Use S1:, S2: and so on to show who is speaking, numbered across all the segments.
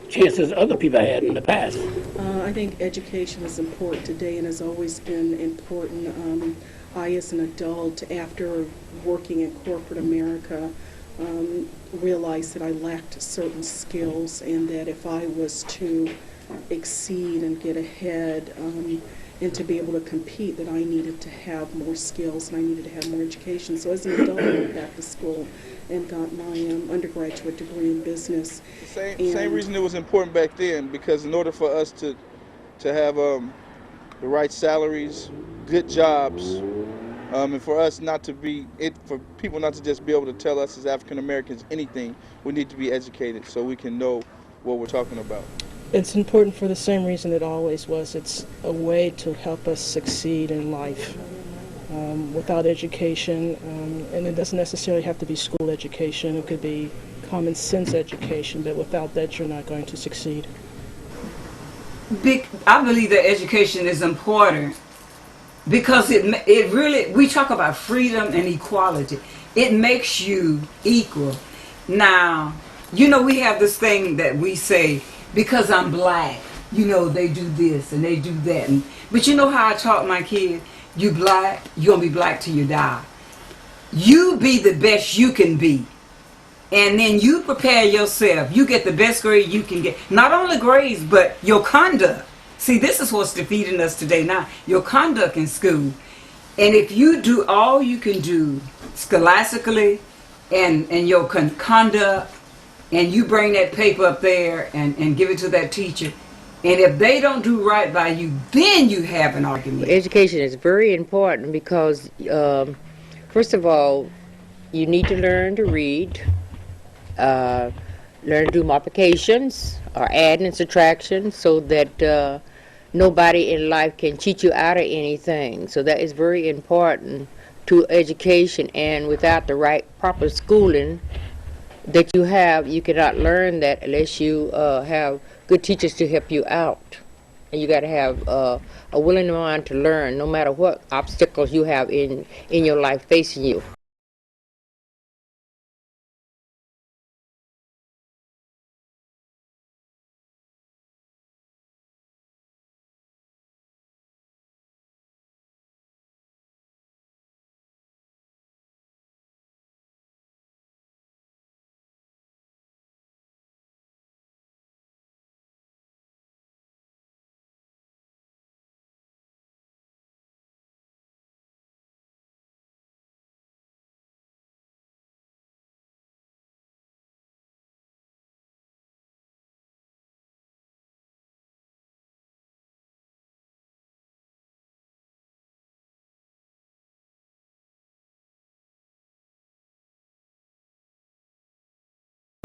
S1: chances other people had in the past.
S2: I think education is important today and has always been important. I, as an adult, after working in corporate America, realized that I lacked certain skills and that if I was to exceed and get ahead and to be able to compete, that I needed to have more skills and I needed to have more education. So as an adult, I went back to school and got my undergraduate degree in business.
S3: Same reason it was important back then, because in order for us to have the right salaries, good jobs, and for us not to for people not to just be able to tell us as African Americans anything, we need to be educated so we can know what we're talking about.
S4: It's important for the same reason it always was. It's a way to help us succeed in life. Without education, and it doesn't necessarily have to be school education, it could be common sense education, but without that you're not going to succeed.
S5: I believe that education is important because it really, we talk about freedom and equality. It makes you equal. Now, we have this thing that we say, because I'm black, they do this and they do that. But you know how I taught my kids? You black, you're going to be black till you die. You be the best you can be. And then you prepare yourself. You get the best grade you can get. Not only grades, but your conduct. See, this is what's defeating us today now. Your conduct in school. And if you do all you can do scholastically and your conduct, and you bring that paper up there and give it to that teacher, and if they don't do right by you, then you have an argument.
S6: Education is very important because, first of all, you need to learn to read, learn to do multiplications or add and subtraction so that nobody in life can cheat you out of anything. So that is very important to education, and without the right proper schooling that you cannot learn that unless you have good teachers to help you out. And you got to have a willing mind to learn no matter what obstacles you have in your life facing you.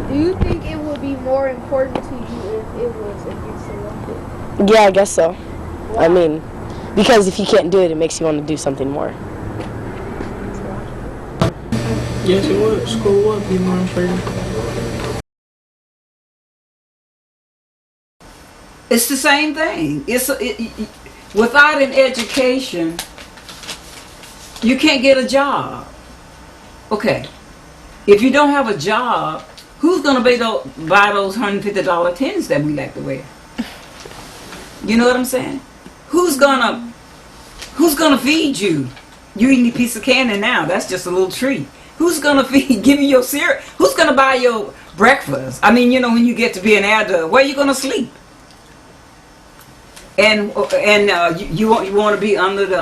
S7: Do you think it would be more important to you if it was against the law?
S8: Yeah, I guess so.
S7: Why?
S8: I mean, because if you can't do it, it makes you want to do something more.
S4: Yes, it would. School would be more important.
S5: It's the same thing. Without an education, you can't get a job. Okay, if you don't have a job, who's going to buy those $150 tins that we like to wear? You know what I'm saying? Who's gonna feed you? You eating a piece of candy now, that's just a little treat. Who's gonna give you your cereal? Who's gonna buy your breakfast? I mean, when you get to be an adult, where are you gonna sleep? And you want to be under the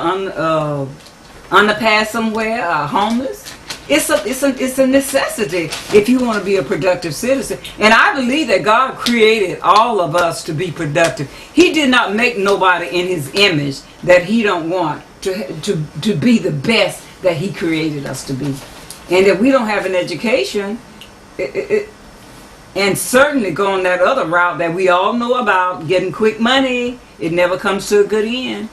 S5: underpass somewhere, homeless? It's a necessity if you want to be a productive citizen. And I believe that God created all of us to be productive. He did not make nobody in His image that He don't want to be the best that He created us to be. And if we don't have an education, and certainly going that other route that we all know about, getting quick money, it never comes to a good end.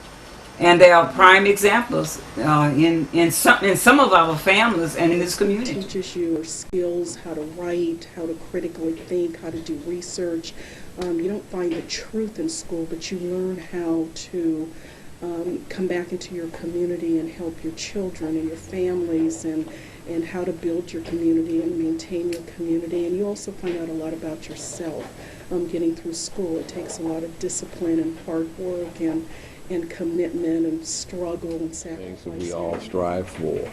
S5: And there are prime examples in some of our families and in this community.
S2: It teaches you skills, how to write, how to critically think, how to do research. You don't find the truth in school, but you learn how to come back into your community and help your children and your families and and how to build your community and maintain your community. And you also find out a lot about yourself getting through school. It takes a lot of discipline and hard work and commitment and struggle and
S9: Things
S2: sacrifice.
S9: that we all strive for.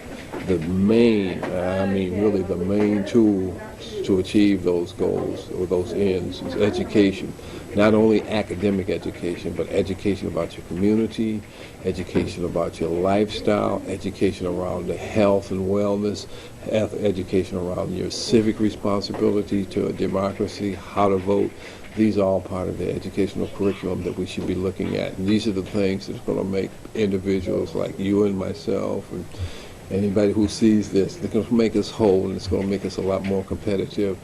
S9: The main, really the main tool to achieve those goals or those ends is education. Not only academic education, but education about your community, education about your lifestyle, education around the health and wellness, education around your civic responsibility to a democracy, how to vote. These are all part of the educational curriculum that we should be looking at. And these are the things that's going to make individuals like you and myself and anybody who sees this, they're going to make us whole, and it's going to make us a lot more competitive.